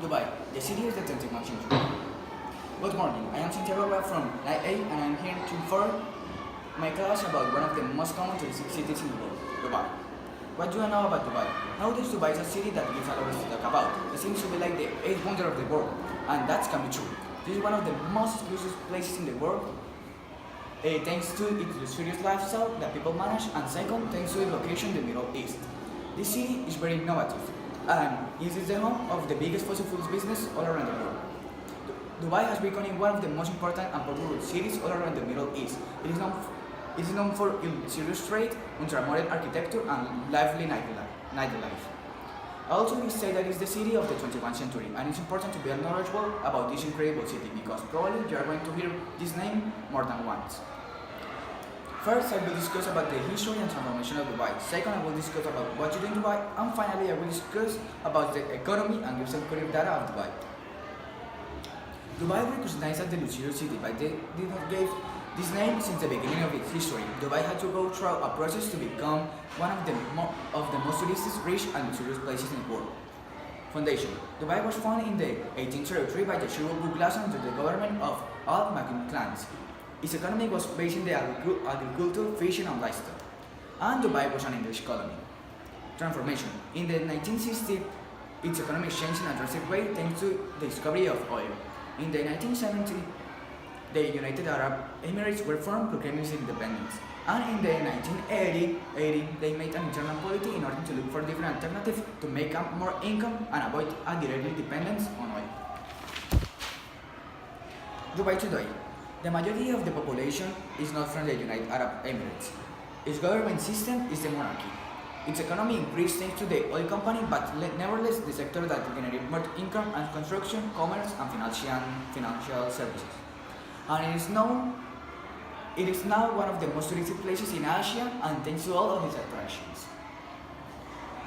Dubai, the city is the 21st century. Good morning, I am Santiago from Night 8 and I am here to inform my class about one of the most common touristic cities in the world, Dubai. What do you know about Dubai? Nowadays Dubai is a city that gives a lot to talk about. It seems to be like the eighth wonder of the world, and that can be true. This is one of the most exclusive places in the world, thanks to its luxurious lifestyle that people manage, and second, thanks to its location in the Middle East. This city is very innovative, and it is the home of the biggest fossil fuels business all around the world. Dubai has become one of the most important and popular cities all around the Middle East. It is known for its serious trade, ultra-modern architecture, and lively nightlife. I also will say that it's the city of the 21st century, and it's important to be knowledgeable about this incredible city because probably you are going to hear this name more than once. First, I will discuss about the history and transformation of Dubai. Second, I will discuss about what to do in Dubai, and finally, I will discuss about the economy and give some current data of Dubai. Dubai recognized as the luxurious city, but they did not give this name since the beginning of its history. Dubai had to go through a process to become one of the most touristic, rich and luxurious places in the world. Foundation. Dubai was founded in the 18th century by the Shirul Mughals under the government of Al Maktoum clans. Its economy was based in the agriculture, fishing and livestock. And Dubai was an English colony. Transformation. In the 1960s, its economy changed in a drastic way thanks to the discovery of oil. In the 1970s, the United Arab Emirates were formed, proclaiming its independence. And in the 1980, they made an internal policy in order to look for different alternatives to make up more income and avoid a direct dependence on oil. Dubai today. The majority of the population is not from the United Arab Emirates. Its government system is the monarchy. Its economy increased thanks to the oil company, but nevertheless the sector that generates more income and construction, commerce and financial services. And it is now one of the most touristic places in Asia, and thanks to all of its attractions.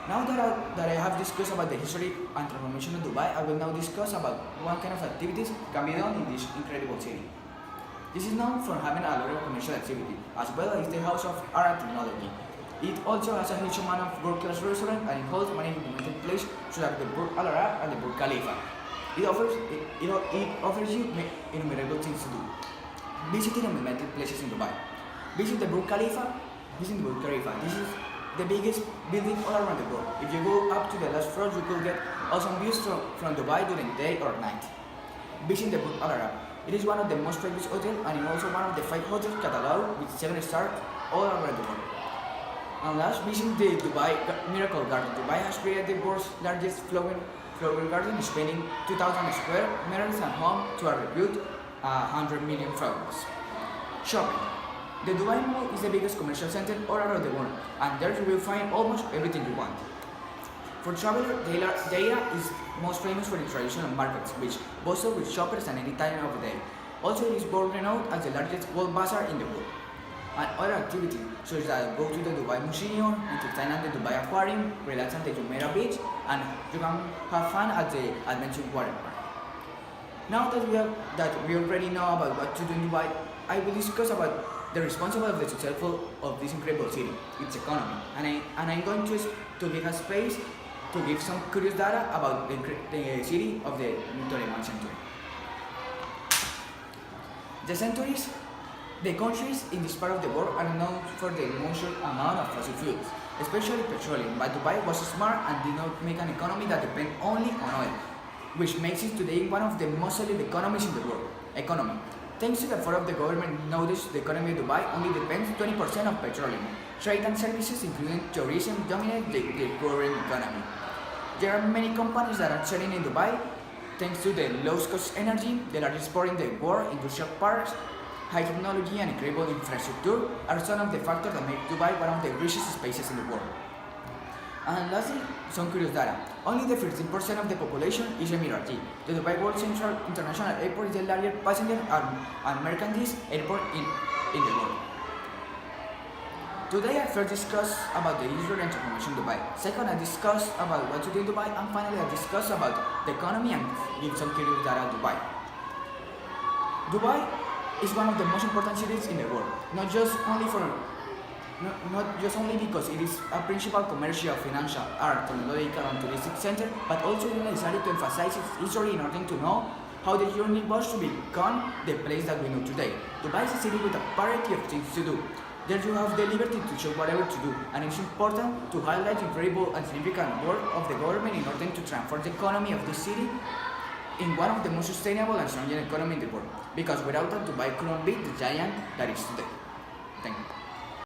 Now that I have discussed about the history and transformation of Dubai, I will now discuss about what kind of activities can be done in this incredible city. This is known for having a lot of commercial activity, as well as the House of Art and Technology. It also has a huge amount of world-class restaurants and it holds many implemented places such as the Burj Al Arab and the Burj Khalifa. It offers you innumerable things to do. Visiting implemented places in Dubai. Visit the Burj Khalifa. This is the biggest building all around the world. If you go up to the last floor, you could get awesome views from Dubai during the day or night. Visit the Burj Al Arab. It is one of the most famous hotels and it is also one of the 5 hotels cataloged with 7 stars all around the world. And last, visit the Dubai Miracle Garden. Dubai has created the world's largest flower garden, spanning 2,000 square meters and home to a reputed 100 million flowers. Shopping. The Dubai Mall is the biggest commercial center all around the world, and there you will find almost everything you want. For travelers, the area is most famous for the traditional markets, which bustle with shoppers at any time of the day. Also, it is world renowned as the largest world bazaar in the world. And other activities, such as go to the Dubai Museum, entertain at the Dubai Aquarium, relax at the Jumeirah Beach, and you can have fun at the Adventure Water Park. Now that we already know about what to do in Dubai, I will discuss about the responsibility of the successful of this incredible city, its economy, and I'm going to give a space to give some curious data about the city of the 21st century. The countries in this part of the world are known for the immense amount of fossil fuels, especially petroleum, but Dubai was smart and did not make an economy that depends only on oil, which makes it today one of the most solid economies in the world. Economy. Thanks to the effort of the government, nowadays the economy of Dubai only depends 20% of petroleum. Trade and services, including tourism, dominate the current economy. There are many companies that are selling in Dubai, thanks to the low-cost energy, the largest port in the world, industrial parks, high technology and incredible infrastructure are some of the factors that make Dubai one of the richest spaces in the world. And lastly, some curious data. Only the 15% of the population is Emirati. The Dubai World Central International Airport is the largest passenger and merchandise airport in the world. Today I first discussed about the history and transformation of Dubai. Second, I discussed about what to do in Dubai, and finally I discussed about the economy and give some curious data on Dubai. Dubai is one of the most important cities in the world, not just only for not just only because it is a principal commercial, financial, art, technological, and touristic center, but also necessary to emphasize its history in order to know how the journey was to become the place that we know today. Dubai is a city with a variety of things to do. There you have the liberty to choose whatever to do, and it's important to highlight the incredible and significant work of the government in order to transform the economy of the city in one of the most sustainable and strongest economy in the world. Because without that, Dubai couldn't be the giant that it is today. Thank you.